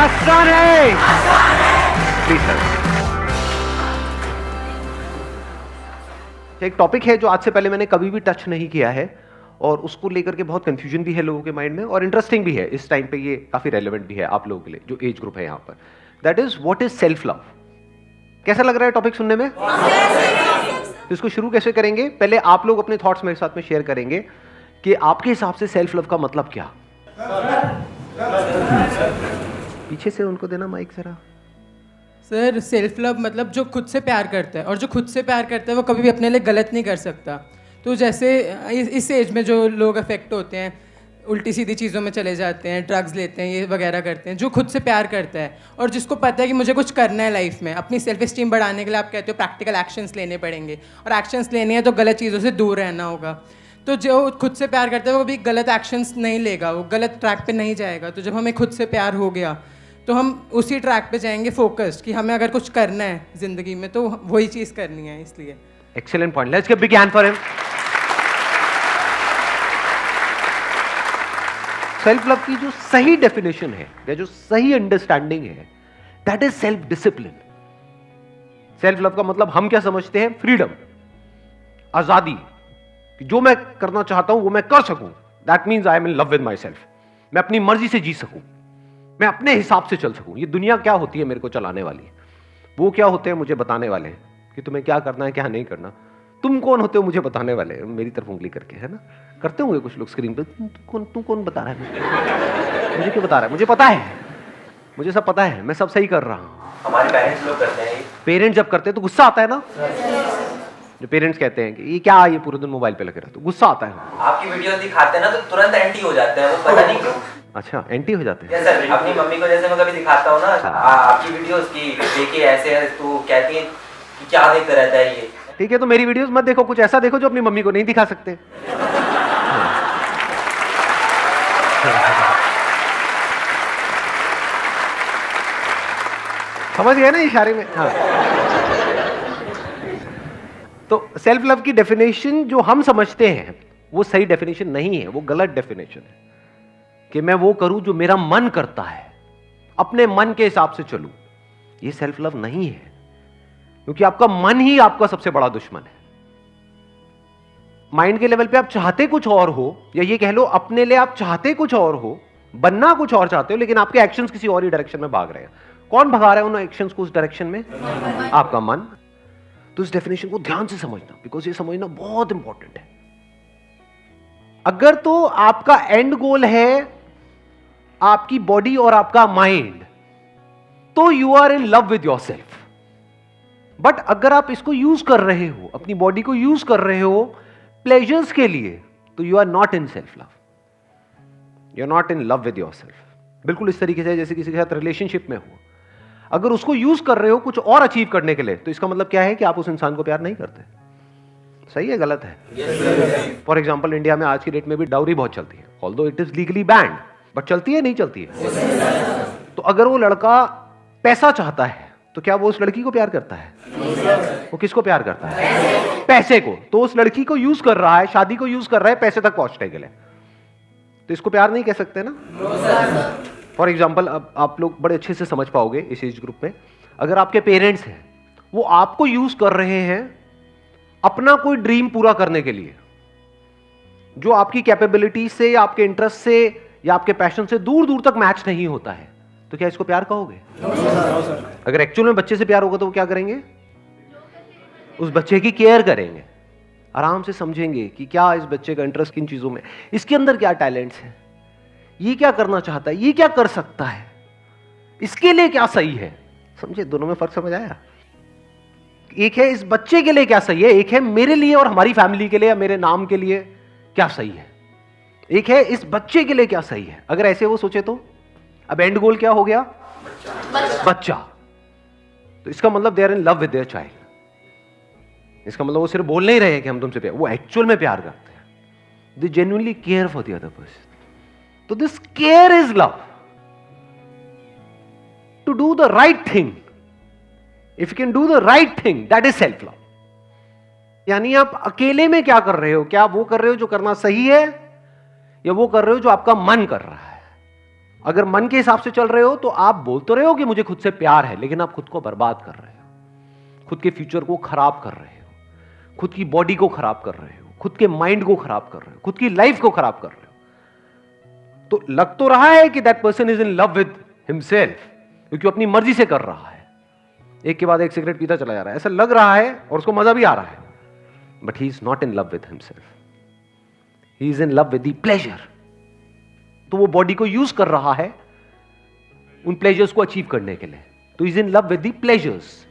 आसान है। Please sir. एक टॉपिक है जो आज से पहले मैंने कभी भी टच नहीं किया है और उसको लेकर के बहुत कंफ्यूजन भी है लोगों के माइंड में और इंटरेस्टिंग भी है। इस टाइम पे ये काफी रेलेवेंट भी है आप लोगों के लिए जो एज ग्रुप है यहां पर। That is what is self love. कैसा लग रहा है टॉपिक सुनने में? तो इसको शुरू कैसे करेंगे? पहले आप लोग अपने थॉट्स मेरे साथ में शेयर करेंगे कि आपके हिसाब से सेल्फ लव का मतलब क्या। पीछे से उनको देना माइक जरा। सर, सेल्फ लव मतलब जो खुद से प्यार करता है, और जो खुद से प्यार करता है वो कभी भी अपने लिए गलत नहीं कर सकता। तो जैसे इस एज में जो लोग अफेक्ट होते हैं, उल्टी सीधी चीज़ों में चले जाते हैं, ड्रग्स लेते हैं, ये वगैरह करते हैं, जो खुद से प्यार करता है और जिसको पता है कि मुझे कुछ करना है लाइफ में, अपनी सेल्फ एस्टीम बढ़ाने के लिए आप कहते हो प्रैक्टिकल एक्शंस लेने पड़ेंगे, और एक्शंस लेने हैं तो गलत चीज़ों से दूर रहना होगा। तो जो खुद से प्यार करता है वो भी गलत एक्शंस नहीं लेगा, वो गलत ट्रैक पे नहीं जाएगा। तो जब हमें खुद से प्यार हो गया तो हम उसी ट्रैक पे जाएंगे फोकस्ड, कि हमें अगर कुछ करना है जिंदगी में तो वही चीज़ करनी है। इसलिए excellent point. Let's give big hand for him. Self love की जो सही डेफिनेशन है या जो सही अंडरस्टैंडिंग है, that is self discipline. Self love का मतलब हम क्या समझते हैं? फ्रीडम, आजादी, कि जो मैं करना चाहता हूं वो मैं कर सकूं। That means I am in love with my self. मैं अपनी मर्जी से जी सकूं, मैं अपने हिसाब से चल सकूं। ये दुनिया क्या होती है मेरे को चलाने वाली, वो क्या होते हैं मुझे बताने वाले हैं कि तुम्हें क्या करना है क्या नहीं करना। तुम कौन होते हो मुझे बताने वाले? मेरी तरफ उंगली करके, है ना? करते होंगे कुछ लोग स्क्रीन पे। तू कौन बता रहा है मुझे? क्यों बता रहा है? मुझे पता है, मुझे सब पता है, मैं सब सही कर रहा हूं। हमारे पेरेंट्स लोग करते हैं। पेरेंट्स जब करते हैं तो गुस्सा आता है ना। जो पेरेंट्स कहते हैं कि ये क्या, ये पूरे दिन मोबाइल पे लगे रहते, तो गुस्सा आता है। आपकी वीडियोस दिखाते हैं ना तो तुरंत एंटी हो जाते हैं, वो पता नहीं क्यों। अच्छा, एंटी हो जाते हैं। यस सर, अपनी मम्मी को जैसे मैं कभी दिखाता हूँ ना आपकी वीडियोस की, देखिए ऐसे है, तो कहती है कि क्या देखता रहता है ये। ठीक है, तो मेरी वीडियोस मत देखो, कुछ ऐसा देखो जो अपनी मम्मी को नहीं दिखा सकते। समझ गए ना इशारे में? हाँ। तो सेल्फ लव की डेफिनेशन जो हम समझते हैं वो सही डेफिनेशन नहीं है, वो गलत डेफिनेशन है। कि मैं वो करूं जो मेरा मन करता है, अपने मन के हिसाब से चलूं, ये सेल्फ लव नहीं है। क्योंकि आपका मन ही आपका सबसे बड़ा दुश्मन है। माइंड के लेवल पे आप चाहते कुछ और हो, या ये कह लो अपने लिए आप चाहते कुछ और हो, बनना कुछ और चाहते हो, लेकिन आपके एक्शंस किसी और ही डायरेक्शन में भाग रहे हैं। कौन भगा रहा है उन एक्शंस को उस डायरेक्शन में? आपका मन। तो इस डेफिनेशन को ध्यान से समझना, बिकॉज ये समझना बहुत इंपॉर्टेंट है। अगर तो आपका एंड गोल है आपकी बॉडी और आपका माइंड, तो you are in love with yourself. But अगर आप इसको यूज कर रहे हो, अपनी बॉडी को यूज कर रहे हो प्लेजर्स के लिए, तो you are not in self love, you are not in love with yourself. बिल्कुल इस तरीके से जैसे किसी के साथ रिलेशनशिप में हो, अगर उसको यूज कर रहे हो कुछ और अचीव करने के लिए, तो इसका मतलब क्या है कि आप उस इंसान को प्यार नहीं करते। सही है गलत है? फॉर एग्जाम्पल इंडिया में आज की डेट में भी डाउरी बहुत चलती है, although it is legally band, but चलती है नहीं चलती है? तो अगर वो लड़का पैसा चाहता है तो क्या वो उस लड़की को प्यार करता है? वो किसको प्यार करता है? पैसे को। तो उस लड़की को यूज कर रहा है, शादी को यूज कर रहा है पैसे तक पहुंचने के लिए, तो इसको प्यार नहीं कह सकते ना। फॉर एग्जाम्पल, अब आप लोग बड़े अच्छे से समझ पाओगे इस एज ग्रुप में, अगर आपके पेरेंट्स हैं वो आपको यूज कर रहे हैं अपना कोई ड्रीम पूरा करने के लिए, जो आपकी कैपेबिलिटी से या आपके इंटरेस्ट से या आपके पैशन से दूर दूर तक मैच नहीं होता है, तो क्या इसको प्यार कहोगे? अगर एक्चुअल में बच्चे से प्यार होगा तो वो क्या करेंगे? उस बच्चे की केयर करेंगे, आराम से समझेंगे कि क्या इस बच्चे का इंटरेस्ट किन चीजों में, इसके अंदर क्या टैलेंट्स है, ये क्या करना चाहता है, ये क्या कर सकता है, इसके लिए क्या सही है। समझे? दोनों में फर्क समझ आया? एक है इस बच्चे के लिए क्या सही है, एक है मेरे लिए और हमारी फैमिली के लिए या मेरे नाम के लिए क्या सही है। एक है इस बच्चे के लिए क्या सही है। अगर ऐसे वो सोचे तो अब एंड गोल क्या हो गया? बच्चा। तो इसका मतलब they are in love with their child. इसका मतलब वो सिर्फ बोल नहीं रहे हैं कि हम तुमसे प्यार, वो एक्चुअल में प्यार करते हैं। They genuinely care for the other person. तो this care is love, to do the right thing. If you can do the right thing, that is self love. यानी आप अकेले में क्या कर रहे हो? क्या वो कर रहे हो जो करना सही है, या वो कर रहे हो जो आपका मन कर रहा है? अगर मन के हिसाब से चल रहे हो तो आप बोल तो रहे हो कि मुझे खुद से प्यार है, लेकिन आप खुद को बर्बाद कर रहे हो, खुद के फ्यूचर को खराब कर रहे हो, खुद की बॉडी को खराब कर रहे हो, खुद के माइंड को खराब कर रहे हो, खुद की लाइफ को खराब कर रहे हो। तो लग तो रहा है कि that person is in love with himself, क्योंकि अपनी मर्जी से कर रहा है, एक के बाद एक सिगरेट पीता चला जा रहा है, ऐसा लग रहा है और उसको मजा भी आ रहा है, but he is not in love with himself, he is in love with the pleasure. तो वो बॉडी को यूज कर रहा है उन प्लेजर्स को अचीव करने के लिए, तो is in love with the pleasures,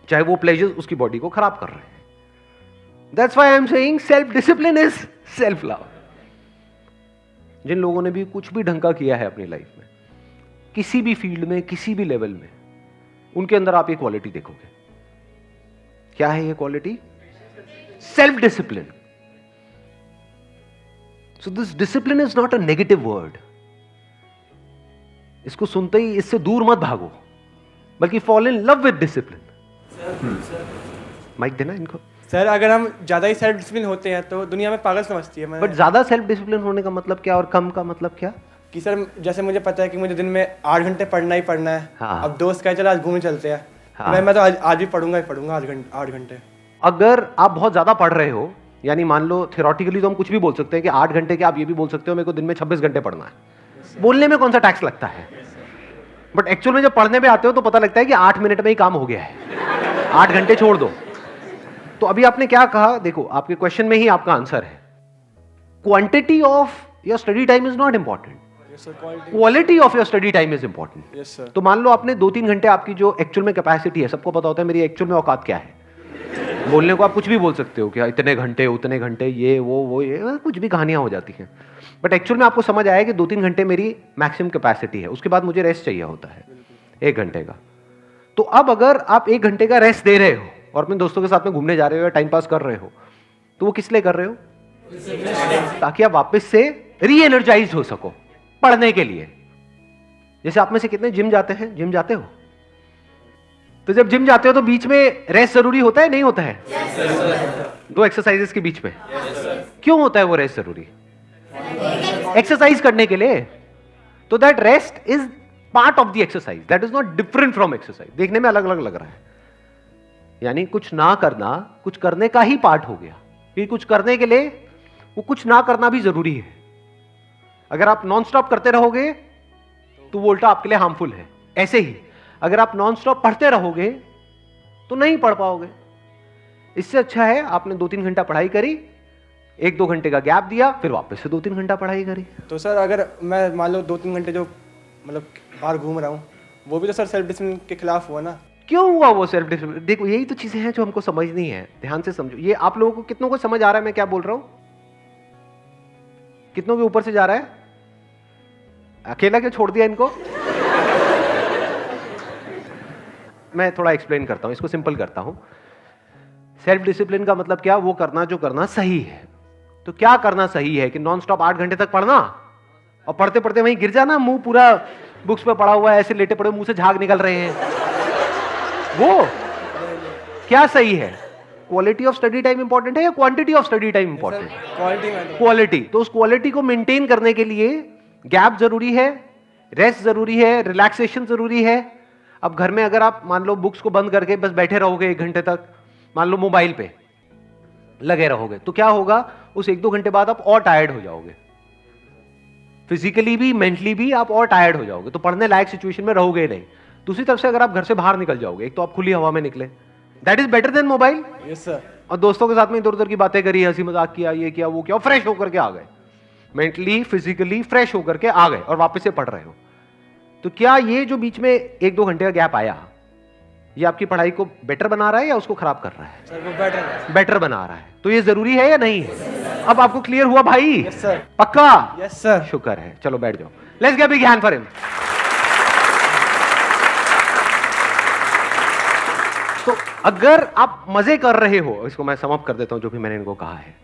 चाहे वो प्लेजर्स उसकी बॉडी को खराब कर रहे हैं। That's why I am saying self discipline is self love. जिन लोगों ने भी कुछ भी ढंग का किया है अपनी लाइफ में, किसी भी फील्ड में, किसी भी लेवल में, उनके अंदर आप ये क्वालिटी देखोगे। क्या है ये quality? Self discipline. So this discipline is not a negative word. इसको सुनते ही इससे दूर मत भागो, बल्कि fall in love with discipline. Mike देना इनको। सर अगर हम ज़्यादा ही सेल्फ डिसिप्लिन होते हैं तो दुनिया में पागल समझती है। बट ज्यादा सेल्फ डिसिप्लिन होने का मतलब क्या और कम का मतलब क्या? कि सर जैसे मुझे पता है कि मुझे दिन में 8 घंटे पढ़ना ही पढ़ना है। हाँ। अब दोस्त कहे चलो आज घूमने चलते हैं। हाँ। मैं तो आज भी पढ़ूंगा ही पढ़ूंगा 8 घंटे। अगर आप बहुत ज्यादा पढ़ रहे हो, यानी मान लो थियोरेटिकली तो हम कुछ भी बोल सकते हैं कि 8 घंटे के, आप ये भी बोल सकते हो मेरे को दिन में 26 घंटे पढ़ना है। बोलने में कौन सा टैक्स लगता है, बट एक्चुअल में जब पढ़ने पे आते हो तो पता लगता है कि 8 मिनट में ही काम हो गया है, 8 घंटे छोड़ दो। तो अभी आपने क्या कहा, देखो आपके क्वेश्चन में ही आपका आंसर है। Quantity of your study time is not important, quality of your study time is important. Yes sir. तो मान लो आपने 2-3 घंटे, आपकी जो एक्चुअल में कैपेसिटी है, सबको पता होता है मेरी एक्चुअल में औकात क्या है। बोलने को आप कुछ भी बोल सकते हो कि इतने घंटे उतने घंटे, ये वो ये कुछ भी कहानियां हो जाती हैं, बट एक्चुअल में आपको समझ आया कि 2-3 घंटे मेरी मैक्सिमम कैपेसिटी है, उसके बाद मुझे रेस्ट चाहिए होता है 1 घंटे का। तो अब अगर आप 1 घंटे का रेस्ट दे रहे हो और अपने दोस्तों के साथ में घूमने जा रहे हो या टाइम पास कर रहे हो, तो वो किस लिए कर रहे हो? ताकि आप वापस से री एनर्जाइज हो सको पढ़ने के लिए। जैसे आप में से कितने जिम जाते हैं? जिम जाते हो? तो जब जिम जाते हो तो बीच में रेस्ट जरूरी होता है, नहीं होता है? दो एक्सरसाइजेस के बीच में क्यों होता है वो रेस्ट जरूरी? एक्सरसाइज करने के लिए। तो that rest is part of the exercise, that is not different from exercise. देखने में अलग अलग लग रहा है, यानी कुछ ना करना कुछ करने का ही पार्ट हो गया, कि कुछ करने के लिए वो कुछ ना करना भी जरूरी है। अगर आप नॉन स्टॉप करते रहोगे तो वो उल्टा आपके लिए हार्मफुल है। ऐसे ही अगर आप नॉन स्टॉप पढ़ते रहोगे तो नहीं पढ़ पाओगे। इससे अच्छा है आपने 2-3 घंटा पढ़ाई करी, 1-2 घंटे का गैप दिया, फिर वापस से 2-3 घंटा पढ़ाई करी। तो सर अगर मैं मान लो 2-3 घंटे जो मतलब बाहर घूम रहा हूँ, वो भी तो सर सेल्फ डिसिप्लिन के खिलाफ हुआ ना। क्यों हुआ वो सेल्फ डिसिप्लिन? देखो यही तो चीजें हैं जो हमको समझनी है, ध्यान से समझो। ये आप लोगों को कितनों को समझ आ रहा है मैं क्या बोल रहा हूं? कितनों के ऊपर से जा रहा है? अकेला क्यों छोड़ दिया इनको? मैं थोड़ा एक्सप्लेन करता हूं, इसको सिंपल करता हूं। सेल्फ डिसिप्लिन का मतलब क्या? वो करना जो करना सही है। तो क्या करना सही है? कि नॉन स्टॉप 8 घंटे तक पढ़ना और पढ़ते पढ़ते वहीं गिर जाना, मुंह पूरा बुक्स पे पड़ा हुआ है, ऐसे लेटे पड़े, मुंह से झाग निकल रहे हैं, वो क्या सही है? Quality of study time important है या quantity of study time important? Quality में क्वालिटी। तो उस क्वालिटी को मेंटेन करने के लिए गैप जरूरी है, रेस्ट जरूरी है, रिलैक्सेशन जरूरी है। अब घर में अगर आप मान लो बुक्स को बंद करके बस बैठे रहोगे 1 घंटे तक, मान लो मोबाइल पे लगे रहोगे, तो क्या होगा? उस 1-2 घंटे बाद आप और टायर्ड हो जाओगे, फिजिकली भी मेंटली भी आप और टायर्ड हो जाओगे, तो पढ़ने लायक सिचुएशन में रहोगे नहीं। दूसरी तरफ से अगर आप घर से बाहर निकल जाओगे, एक तो आप खुली हवा में निकले, that is better than mobile. Yes sir. और दोस्तों के साथ में इधर उधर की बातें करी, हंसी मजाक किया, ये किया वो किया, फ्रेश होकर के आ गए, मेंटली फिजिकली फ्रेश होकर के आ गए और वापस से पढ़ रहे हो। तो क्या ये जो बीच में 1-2 घंटे का गैप आया, ये आपकी पढ़ाई को बेटर बना रहा है या उसको खराब कर रहा है? सर वो बेटर बेटर बना रहा है। तो ये जरूरी है या नहीं है? अब आपको क्लियर हुआ भाई? Yes sir. पक्का? Yes sir. शुक्र है, चलो बैठ जाओ। Let's give a big hand for him. तो अगर आप मजे कर रहे हो, इसको मैं सम अप कर देता हूं जो भी मैंने इनको कहा है।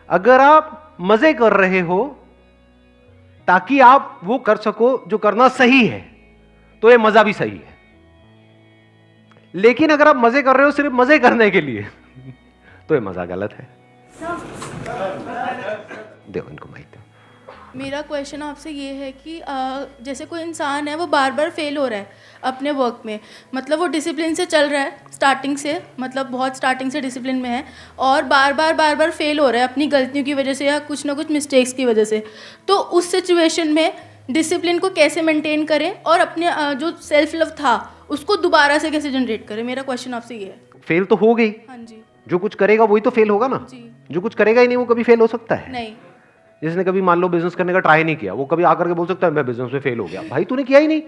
अगर आप मजे कर रहे हो ताकि आप वो कर सको जो करना सही है, तो ये मजा भी सही है। लेकिन अगर आप मजे कर रहे हो सिर्फ मजे करने के लिए, तो ये मजा गलत है। दो इनको माइक दो। मेरा क्वेश्चन आपसे ये है कि जैसे कोई इंसान है वो बार बार फेल हो रहा है अपने वर्क में, मतलब वो डिसिप्लिन से चल रहा है स्टार्टिंग से, मतलब बहुत स्टार्टिंग से डिसिप्लिन में है, और बार बार फेल हो रहा है अपनी गलतियों की वजह से या कुछ ना कुछ मिस्टेक्स की वजह से। तो उस सिचुएशन में डिसिप्लिन को कैसे मेंटेन करें और अपने जो सेल्फ लव था उसको दोबारा से कैसे जनरेट करें? मेरा क्वेश्चन आपसे ये है। फेल तो हो गई, हाँ जी। जो कुछ करेगा वही तो फेल होगा ना। जी। जो कुछ करेगा ही नहीं वो कभी फेल हो सकता है? नहीं। जिसने कभी मान लो बिजनेस करने का ट्राई नहीं किया, वो कभी आकर के बोल सकता है मैं बिजनेस में फेल हो गया? भाई तूने किया ही नहीं,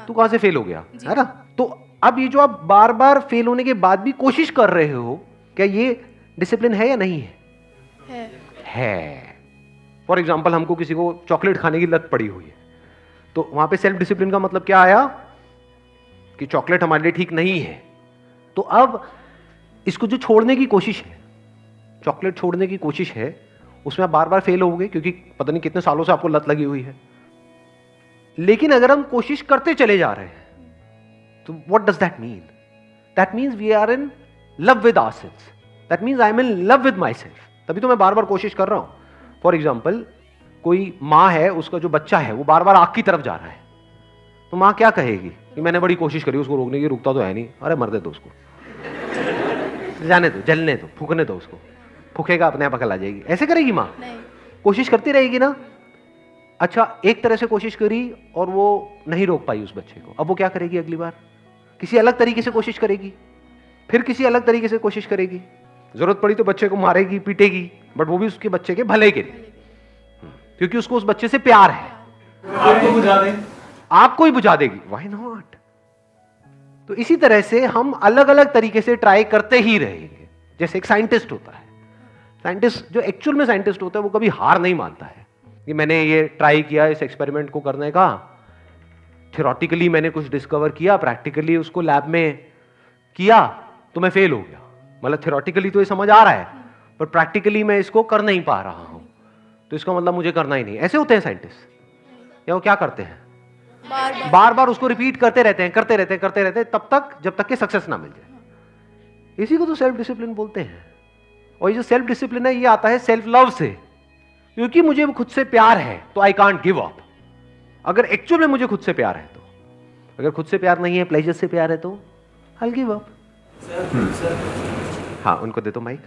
तू कहां से फेल हो गया, है ना? तो अब ये जो आप बार बार फेल होने के बाद भी कोशिश कर रहे हो, क्या ये डिसिप्लिन है या नहीं है? है। फॉर एग्जाम्पल हमको किसी को चॉकलेट खाने की लत पड़ी हुई है, तो वहां पे सेल्फ डिसिप्लिन का मतलब क्या आया कि चॉकलेट हमारे लिए ठीक नहीं है। तो अब इसको जो छोड़ने की कोशिश है, चॉकलेट छोड़ने की कोशिश है, उसमें आप बार बार फेल होगे क्योंकि पता नहीं कितने सालों से आपको लत लगी हुई है। लेकिन अगर हम कोशिश करते चले जा रहे हैं तो what does that mean? That means we are in love with ourselves, that means I am in love with my self. तभी तो मैं बार बार कोशिश कर रहा हूं। फॉर एग्जाम्पल कोई माँ है, उसका जो बच्चा है वो बार बार आग की तरफ जा रहा है, तो माँ क्या कहेगी कि मैंने बड़ी कोशिश करी उसको रोकने की, रुकता तो है नहीं, अरे मर दे दो उसको, जाने दो, जलने दो, फूकने दो उसको, फूकेगा अपने आप अकल आ जाएगी। ऐसे करेगी माँ? कोशिश करती रहेगी ना। अच्छा, एक तरह से कोशिश करी और वो नहीं रोक पाई उस बच्चे को, अब वो क्या करेगी? अगली बार किसी अलग तरीके से कोशिश करेगी, फिर किसी अलग तरीके से कोशिश करेगी, जरूरत पड़ी तो बच्चे को मारेगी, पीटेगी, बट वो भी उसके बच्चे के भले के लिए, क्योंकि उसको उस बच्चे से प्यार है। आपको बुझा दे, आपको ही बुझा देगी, व्हाई नॉट? तो इसी तरह से हम अलग अलग तरीके से ट्राई करते ही रहेंगे। जैसे एक साइंटिस्ट होता है, साइंटिस्ट जो एक्चुअल में साइंटिस्ट होता है वो कभी हार नहीं मानता है कि मैंने ये ट्राई किया इस एक्सपेरिमेंट को करने का, थ्योरेटिकली मैंने कुछ डिस्कवर किया, प्रैक्टिकली उसको लैब में किया तो मैं फेल हो गया। मतलब थ्योरेटिकली तो ये समझ आ रहा है पर प्रैक्टिकली मैं इसको कर नहीं पा रहा हूं, तो इसका मतलब मुझे करना ही नहीं। ऐसे होते हैं साइंटिस्ट। या वो क्या करते हैं? बार बार उसको रिपीट करते रहते हैं, करते रहते हैं, करते रहते हैं, तब तक जब तक कि सक्सेस ना मिल जाए। इसी को तो सेल्फ डिसिप्लिन बोलते हैं। और ये जो सेल्फ डिसिप्लिन है ये आता है सेल्फ लव से, क्योंकि मुझे खुद से प्यार है तो आई कांट गिव अप। अगर एक्चुअल में मुझे खुद से प्यार है तो, अगर खुद से प्यार नहीं है, प्लेजर से प्यार है तो आई गिव अप। हाँ, उनको दे दो माइक।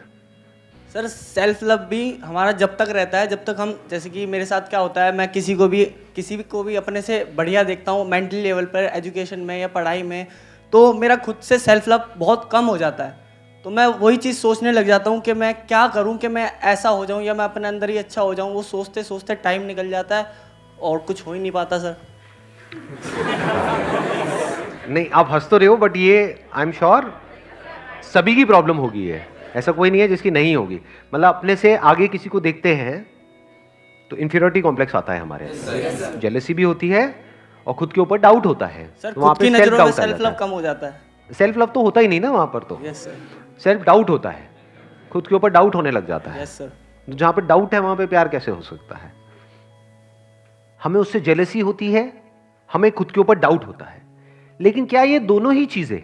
सर, सेल्फ लव भी हमारा जब तक रहता है जब तक हम, जैसे कि मेरे साथ क्या होता है, मैं किसी को भी अपने से बढ़िया देखता हूँ मेंटली लेवल पर, एजुकेशन में या पढ़ाई में, तो मेरा खुद से सेल्फ लव बहुत कम हो जाता है। तो मैं वही चीज़ सोचने लग जाता हूँ कि मैं क्या करूँ कि मैं ऐसा हो जाऊँ या मैं अपने अंदर ही अच्छा हो जाऊँ। वो सोचते सोचते टाइम निकल जाता है और कुछ हो ही नहीं पाता सर। नहीं, आप हंस तो रहे हो, बट ये आई एम श्योर सभी की प्रॉब्लम होगी। है ऐसा कोई नहीं है जिसकी नहीं होगी। मतलब अपने से आगे किसी को देखते हैं तो इंफीरियरिटी कॉम्प्लेक्स आता है हमारे, जेलसी भी होती है और खुद के ऊपर डाउट होता है। सर, तो वहाँ खुद की पे नजरों में सेल्फ सेल्फ लव कम हो जाता है। सेल्फ लव तो होता ही नहीं ना वहाँ पर, तो यस सर। सेल्फ डाउट होता है, खुद के ऊपर डाउट होने लग जाता है। Yes sir. जहाँ पे डाउट है वहाँ पे प्यार कैसे हो सकता है? हमें उससे जेलसी होती है, हमें खुद के ऊपर डाउट होता है। लेकिन क्या ये दोनों ही चीजें,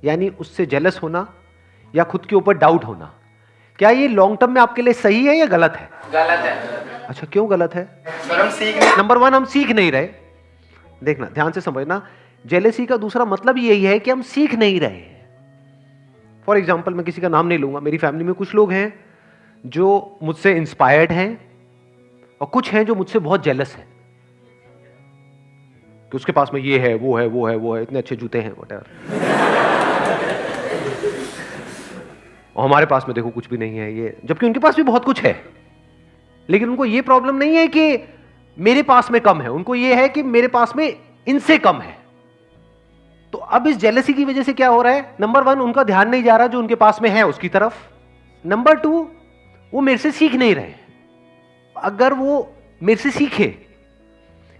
यानी उससे जेलस होना या खुद के ऊपर डाउट होना, क्या ये लॉन्ग टर्म में आपके लिए सही है या गलत है? गलत है। अच्छा, क्यों गलत है? सर हम सीख नहीं। नंबर वन, हम सीख नहीं रहे। देखना, ध्यान से समझना, जेलेसी का दूसरा मतलब यही है कि हम सीख नहीं रहे। फॉर एग्जाम्पल, मैं किसी का नाम नहीं लूंगा, मेरी फैमिली में कुछ लोग हैं जो मुझसे इंस्पायर्ड हैं और कुछ हैं जो मुझसे बहुत जेलस हैं कि उसके पास में ये है, वो है, वो है, वो है, इतने अच्छे जूते हैं, व्हाटएवर, और हमारे पास में देखो कुछ भी नहीं है ये, जबकि उनके पास भी बहुत कुछ है। लेकिन उनको ये प्रॉब्लम नहीं है कि मेरे पास में कम है, उनको ये है कि मेरे पास में इनसे कम है। तो अब इस जेलसी की वजह से क्या हो रहा है? नंबर वन, उनका ध्यान नहीं जा रहा जो उनके पास में है उसकी तरफ। नंबर टू, वो मेरे से सीख नहीं रहे। अगर वो मेरे से सीखे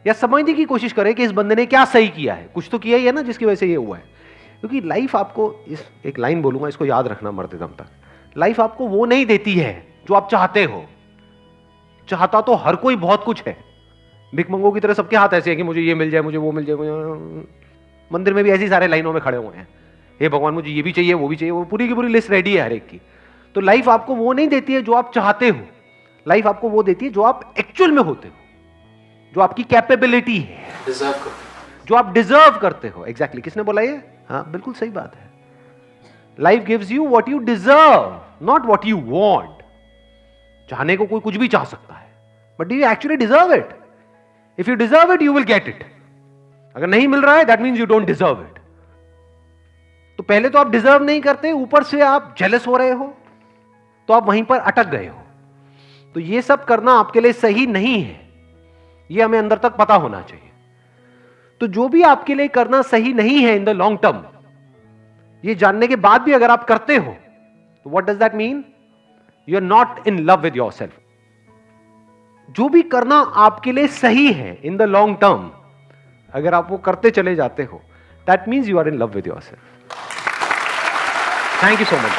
या समझने की कोशिश करे कि इस बंदे ने क्या सही किया है, कुछ तो किया ही है ना जिसकी वजह से ये हुआ है। क्योंकि लाइफ आपको, इस एक लाइन बोलूंगा, इसको याद रखना मरते दम तक, लाइफ आपको वो नहीं देती है जो आप चाहते हो। चाहता तो हर कोई बहुत कुछ है, भिखमंगों की तरह सबके हाथ ऐसे हैं कि मुझे ये मिल जाए, मुझे वो मिल जाए, मुझे मंदिर में भी ऐसी सारे लाइनों में खड़े हुए हैं, हे भगवान मुझे ये भी चाहिए, वो भी चाहिए, वो पूरी की पूरी लिस्ट रेडी है हर एक की। तो लाइफ आपको वो नहीं देती है जो आप चाहते हो, लाइफ आपको वो देती है जो आप एक्चुअल में होते हो। जो आपकी कैपेबिलिटी है, जो आप डिजर्व करते हो। एग्जैक्टली किसने बोला ये? हाँ बिल्कुल सही बात है। Life gives you what you deserve, not what you want. चाहने को कोई कुछ भी चाह सकता है, but do you actually deserve it? If you deserve it you will get it. अगर नहीं मिल रहा है that means you don't deserve it. तो पहले तो आप डिजर्व नहीं करते, ऊपर से आप जेलस हो रहे हो, तो आप वहीं पर अटक गए हो। तो ये सब करना आपके लिए सही नहीं है, ये हमें अंदर तक पता होना चाहिए। तो जो भी आपके लिए करना सही नहीं है इन द लॉन्ग टर्म, ये जानने के बाद भी अगर आप करते हो तो what does that mean? You are not in love with yourself. जो भी करना आपके लिए सही है इन द लॉन्ग टर्म, अगर आप वो करते चले जाते हो, that means you are in love with yourself. Thank you so much.